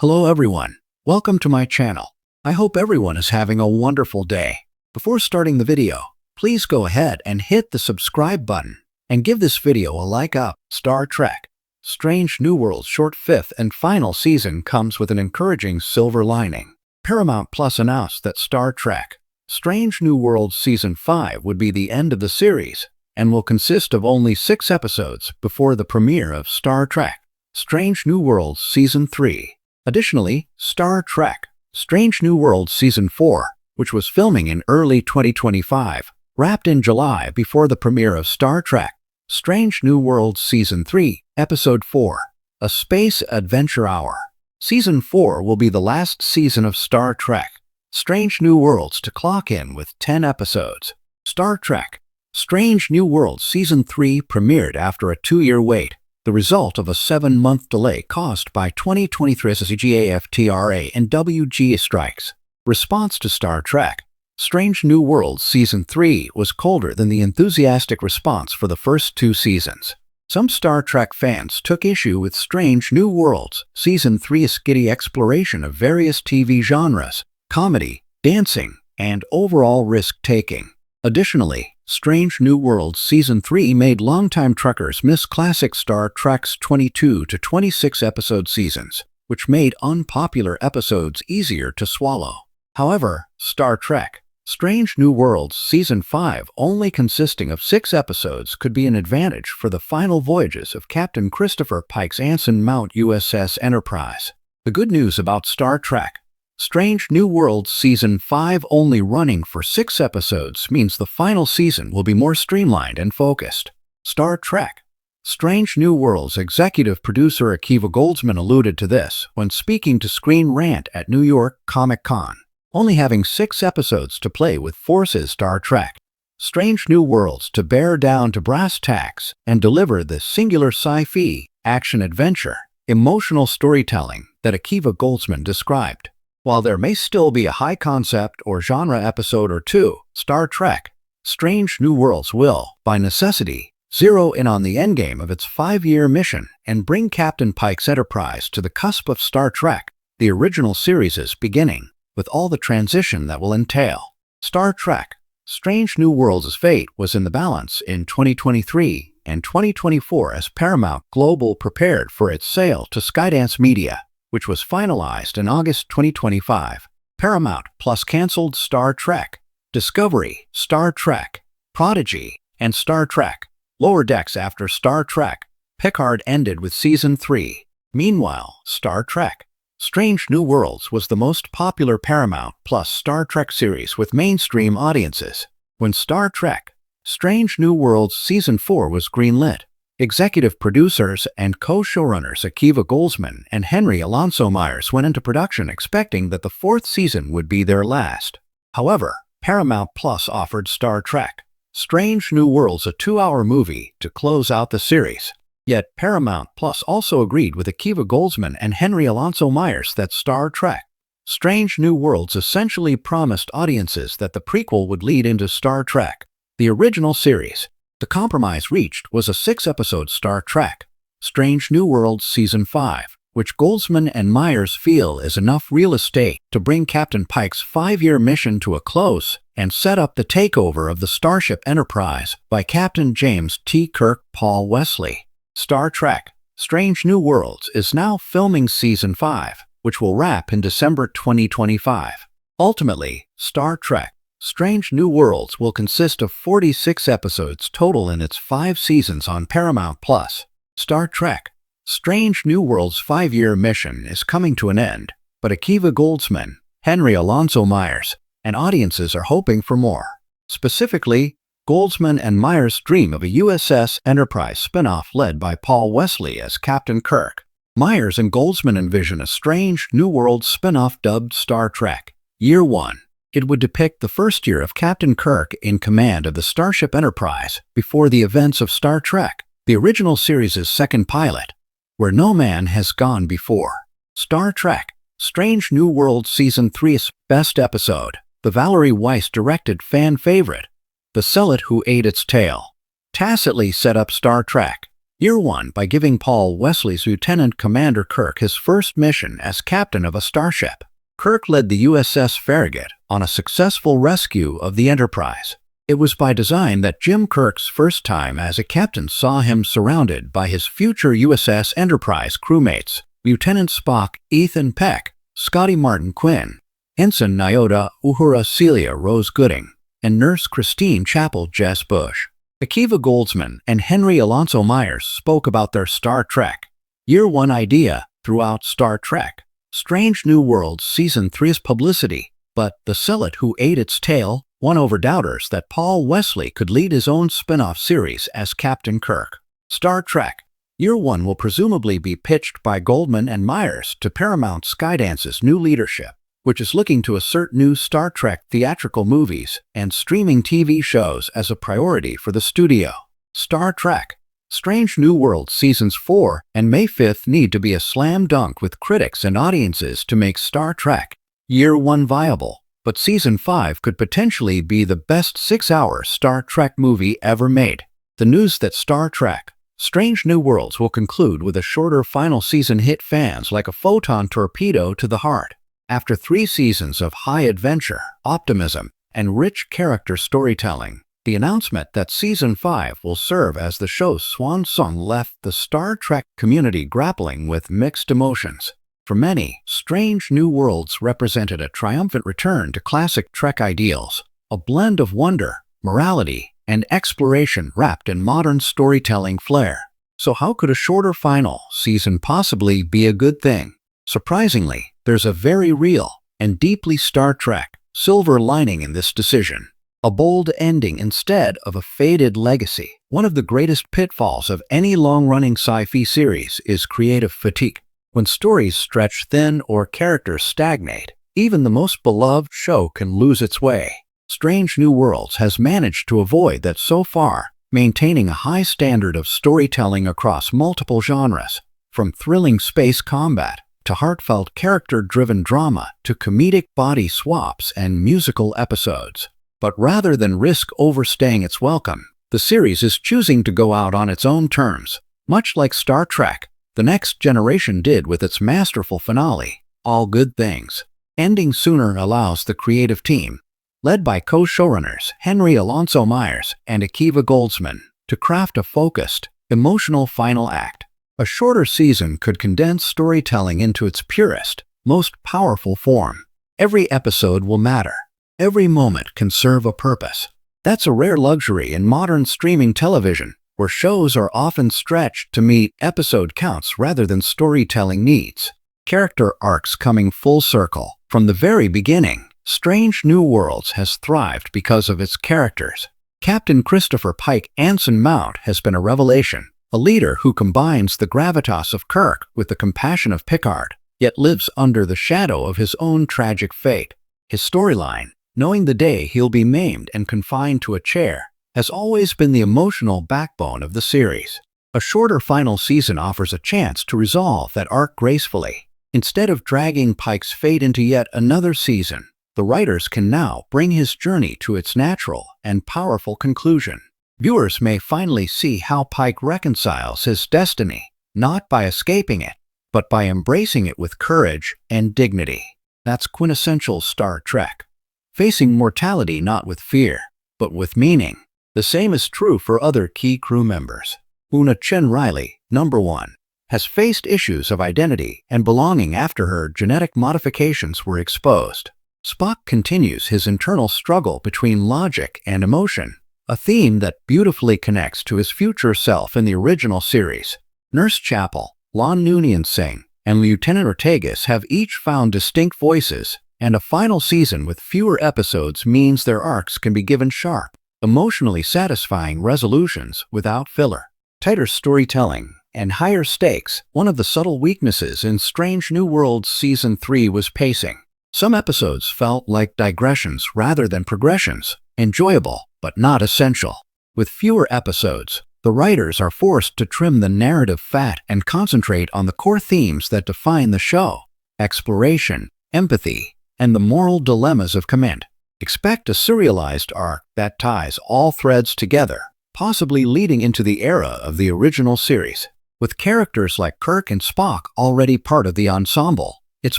Hello everyone, welcome to my channel. I hope everyone is having a wonderful day. Before starting the video, please go ahead and hit the subscribe button and give this video a like up. Star Trek Strange New Worlds' short fifth and final season comes with an encouraging silver lining. Paramount Plus announced that Star Trek Strange New Worlds Season 5 would be the end of the series and will consist of only 6 episodes before the premiere of Star Trek Strange New Worlds Season 3. Additionally, Star Trek Strange New Worlds Season 4, which was filming in early 2025, wrapped in July before the premiere of Star Trek Strange New Worlds Season 3, Episode 4, A Space Adventure Hour. Season 4 will be the last season of Star Trek Strange New Worlds to clock in with 10 episodes. Star Trek Strange New Worlds Season 3 premiered after a 2-year wait, the result of a 7-month delay caused by 2023 livestheour and WG strikes. Response to Star Trek Strange New Worlds Season 3 was colder than the enthusiastic response for the first 2 seasons. Some Star Trek fans took issue with Strange New Worlds Season 3's giddy exploration of various TV genres, comedy, dancing, and overall risk-taking. Additionally, Strange New Worlds Season 3 made longtime Trekkers miss classic Star Trek's 22 to 26 episode seasons, which made unpopular episodes easier to swallow. However, Star Trek Strange New Worlds Season 5 only consisting of 6 episodes could be an advantage for the final voyages of Captain Christopher Pike's Anson Mount USS Enterprise. The good news about Star Trek Strange New Worlds Season 5 only running for 6 episodes means the final season will be more streamlined and focused. Star Trek Strange New Worlds executive producer Akiva Goldsman alluded to this when speaking to Screen Rant at New York Comic Con. Only having 6 episodes to play with forces Star Trek Strange New Worlds to bear down to brass tacks and deliver the singular sci-fi, action-adventure, emotional storytelling that Akiva Goldsman described. While there may still be a high-concept or genre episode or 2, Star Trek Strange New Worlds will, by necessity, zero in on the endgame of its 5-year mission and bring Captain Pike's Enterprise to the cusp of Star Trek, the original series' beginning, with all the transition that will entail. Star Trek Strange New Worlds' fate was in the balance in 2023 and 2024 as Paramount Global prepared for its sale to Skydance Media, which was finalized in August 2025. Paramount Plus canceled Star Trek Discovery, Star Trek Prodigy, and Star Trek Lower Decks after Star Trek Picard ended with Season 3. Meanwhile, Star Trek Strange New Worlds was the most popular Paramount Plus Star Trek series with mainstream audiences. When Star Trek Strange New Worlds Season 4 was greenlit, executive producers and co-showrunners Akiva Goldsman and Henry Alonso Myers went into production expecting that the 4th season would be their last. However, Paramount Plus offered Star Trek Strange New Worlds a 2-hour movie to close out the series. Yet Paramount Plus also agreed with Akiva Goldsman and Henry Alonso Myers that Star Trek Strange New Worlds essentially promised audiences that the prequel would lead into Star Trek, the original series. The compromise reached was a 6-episode Star Trek Strange New Worlds Season 5, which Goldsman and Myers feel is enough real estate to bring Captain Pike's 5-year mission to a close and set up the takeover of the Starship Enterprise by Captain James T. Kirk Paul Wesley. Star Trek Strange New Worlds is now filming Season 5, which will wrap in December 2025. Ultimately, Star Trek Strange New Worlds will consist of 46 episodes total in its 5 seasons on Paramount Plus. Star Trek Strange New Worlds' 5-year mission is coming to an end, but Akiva Goldsman, Henry Alonso Myers, and audiences are hoping for more. Specifically, Goldsman and Myers dream of a USS Enterprise spin-off led by Paul Wesley as Captain Kirk. Myers and Goldsman envision a Strange New Worlds spin-off dubbed Star Trek Year 1. It would depict the first year of Captain Kirk in command of the Starship Enterprise before the events of Star Trek, the original series' second pilot, Where No Man Has Gone Before. Star Trek Strange New Worlds Season 3's best episode, the Valerie Weiss-directed fan favorite, The Zealot Who Ate Its Tail, tacitly set up Star Trek Year 1 by giving Paul Wesley's Lieutenant Commander Kirk his first mission as captain of a starship. Kirk led the USS Farragut on a successful rescue of the Enterprise. It was by design that Jim Kirk's first time as a captain saw him surrounded by his future USS Enterprise crewmates, Lieutenant Spock Ethan Peck, Scotty Martin Quinn, Ensign Nyota Uhura Celia Rose Gooding, and Nurse Christine Chapel Jess Bush. Akiva Goldsman and Henry Alonso Myers spoke about their Star Trek Year 1 idea throughout Star Trek Strange New Worlds Season 3's publicity, but the zealot who ate its tail won over doubters that Paul Wesley could lead his own spin-off series as Captain Kirk. Star Trek Year 1 will presumably be pitched by Goldman and Myers to Paramount Skydance's new leadership, which is looking to assert new Star Trek theatrical movies and streaming TV shows as a priority for the studio. Star Trek Strange New Worlds Seasons 4 and May 5th need to be a slam dunk with critics and audiences to make Star Trek Year 1 viable, but Season 5 could potentially be the best 6-hour Star Trek movie ever made. The news that Star Trek Strange New Worlds will conclude with a shorter final season hit fans like a photon torpedo to the heart. After 3 seasons of high adventure, optimism, and rich character storytelling, the announcement that Season 5 will serve as the show's swan song left the Star Trek community grappling with mixed emotions. For many, Strange New Worlds represented a triumphant return to classic Trek ideals, a blend of wonder, morality, and exploration wrapped in modern storytelling flair. So how could a shorter final season possibly be a good thing? Surprisingly, there's a very real and deeply Star Trek silver lining in this decision. A bold ending instead of a faded legacy. One of the greatest pitfalls of any long-running sci-fi series is creative fatigue. When stories stretch thin or characters stagnate, even the most beloved show can lose its way. Strange New Worlds has managed to avoid that so far, maintaining a high standard of storytelling across multiple genres, from thrilling space combat to heartfelt character-driven drama to comedic body swaps and musical episodes. But rather than risk overstaying its welcome, the series is choosing to go out on its own terms, much like Star Trek The Next Generation did with its masterful finale, All Good Things. Ending sooner allows the creative team, led by co-showrunners Henry Alonso Myers and Akiva Goldsman, to craft a focused, emotional final act. A shorter season could condense storytelling into its purest, most powerful form. Every episode will matter. Every moment can serve a purpose. That's a rare luxury in modern streaming television, where shows are often stretched to meet episode counts rather than storytelling needs. Character arcs coming full circle. From the very beginning, Strange New Worlds has thrived because of its characters. Captain Christopher Pike Anson Mount has been a revelation, a leader who combines the gravitas of Kirk with the compassion of Picard, yet lives under the shadow of his own tragic fate. His storyline, knowing the day he'll be maimed and confined to a chair, has always been the emotional backbone of the series. A shorter final season offers a chance to resolve that arc gracefully. Instead of dragging Pike's fate into yet another season, the writers can now bring his journey to its natural and powerful conclusion. Viewers may finally see how Pike reconciles his destiny, not by escaping it, but by embracing it with courage and dignity. That's quintessential Star Trek. Facing mortality not with fear, but with meaning. The same is true for other key crew members. Una Chen Riley, number 1, has faced issues of identity and belonging after her genetic modifications were exposed. Spock continues his internal struggle between logic and emotion, a theme that beautifully connects to his future self in the original series. Nurse Chapel, Lon Noonien Singh, and Lieutenant Ortegas have each found distinct voices, and a final season with fewer episodes means their arcs can be given sharp, emotionally satisfying resolutions without filler. Tighter storytelling and higher stakes. One of the subtle weaknesses in Strange New Worlds Season 3 was pacing. Some episodes felt like digressions rather than progressions, enjoyable but not essential. With fewer episodes, the writers are forced to trim the narrative fat and concentrate on the core themes that define the show: exploration, empathy, and the moral dilemmas of command. Expect a serialized arc that ties all threads together, possibly leading into the era of the original series. With characters like Kirk and Spock already part of the ensemble, it's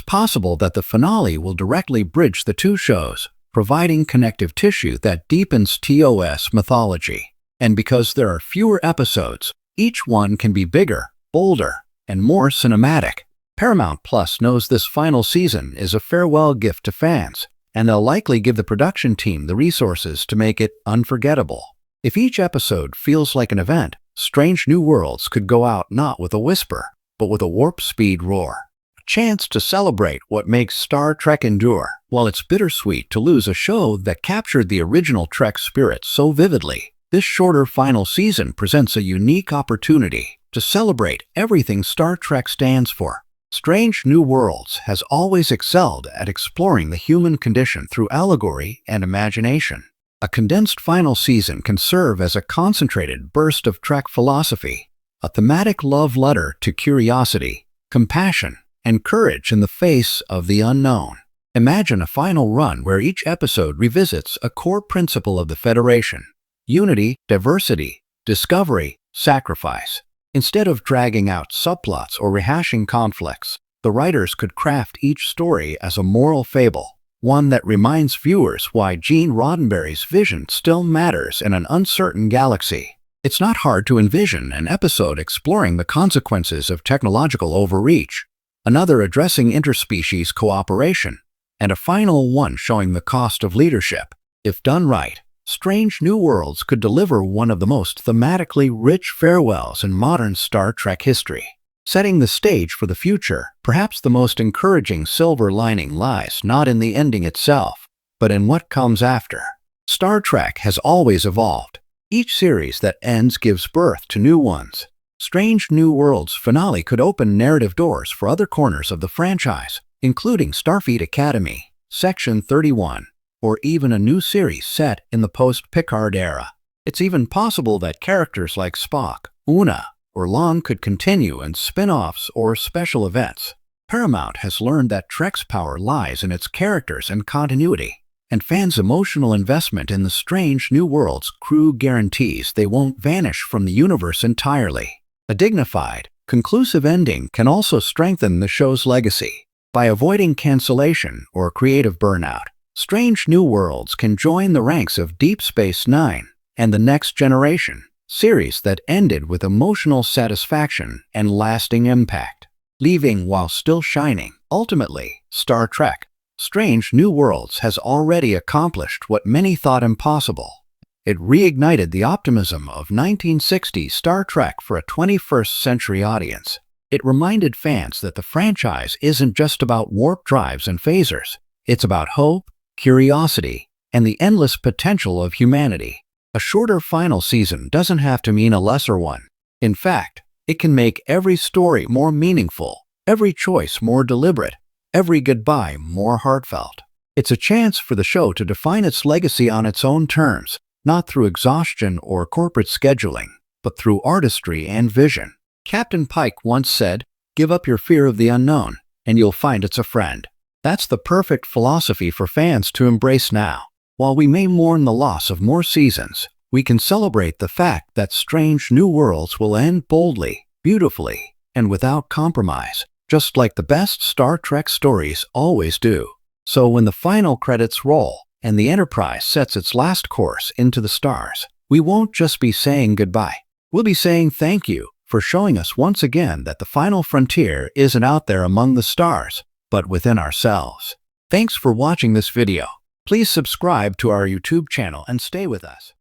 possible that the finale will directly bridge the two shows, providing connective tissue that deepens TOS mythology. And because there are fewer episodes, each one can be bigger, bolder, and more cinematic. Paramount Plus knows this final season is a farewell gift to fans, and they'll likely give the production team the resources to make it unforgettable. If each episode feels like an event, Strange New Worlds could go out not with a whisper, but with a warp-speed roar. A chance to celebrate what makes Star Trek endure. While it's bittersweet to lose a show that captured the original Trek spirit so vividly, this shorter final season presents a unique opportunity to celebrate everything Star Trek stands for. Strange New Worlds has always excelled at exploring the human condition through allegory and imagination. A condensed final season can serve as a concentrated burst of Trek philosophy, a thematic love letter to curiosity, compassion, and courage in the face of the unknown. Imagine a final run where each episode revisits a core principle of the Federation: unity, diversity, discovery, sacrifice. Instead of dragging out subplots or rehashing conflicts, the writers could craft each story as a moral fable, one that reminds viewers why Gene Roddenberry's vision still matters in an uncertain galaxy. It's not hard to envision an episode exploring the consequences of technological overreach, another addressing interspecies cooperation, and a final one showing the cost of leadership. If done right, Strange New Worlds could deliver one of the most thematically rich farewells in modern Star Trek history. Setting the stage for the future, perhaps the most encouraging silver lining lies not in the ending itself, but in what comes after. Star Trek has always evolved. Each series that ends gives birth to new ones. Strange New Worlds' finale could open narrative doors for other corners of the franchise, including Starfleet Academy, Section 31, or even a new series set in the post-Picard era. It's even possible that characters like Spock, Una, or Long could continue in spin-offs or special events. Paramount has learned that Trek's power lies in its characters and continuity, and fans' emotional investment in the Strange New Worlds crew guarantees they won't vanish from the universe entirely. A dignified, conclusive ending can also strengthen the show's legacy. By avoiding cancellation or creative burnout, Strange New Worlds can join the ranks of Deep Space Nine and The Next Generation, series that ended with emotional satisfaction and lasting impact, leaving while still shining. Ultimately, Star Trek: Strange New Worlds has already accomplished what many thought impossible. It reignited the optimism of 1960s Star Trek for a 21st century audience. It reminded fans that the franchise isn't just about warp drives and phasers. It's about hope, curiosity, and the endless potential of humanity. A shorter final season doesn't have to mean a lesser one. In fact, it can make every story more meaningful, every choice more deliberate, every goodbye more heartfelt. It's a chance for the show to define its legacy on its own terms, not through exhaustion or corporate scheduling, but through artistry and vision. Captain Pike once said, "Give up your fear of the unknown, and you'll find it's a friend." That's the perfect philosophy for fans to embrace now. While we may mourn the loss of more seasons, we can celebrate the fact that Strange New Worlds will end boldly, beautifully, and without compromise, just like the best Star Trek stories always do. So when the final credits roll and the Enterprise sets its last course into the stars, we won't just be saying goodbye. We'll be saying thank you for showing us once again that the final frontier isn't out there among the stars, but within ourselves. Thanks for watching this video. Please subscribe to our YouTube channel and stay with us.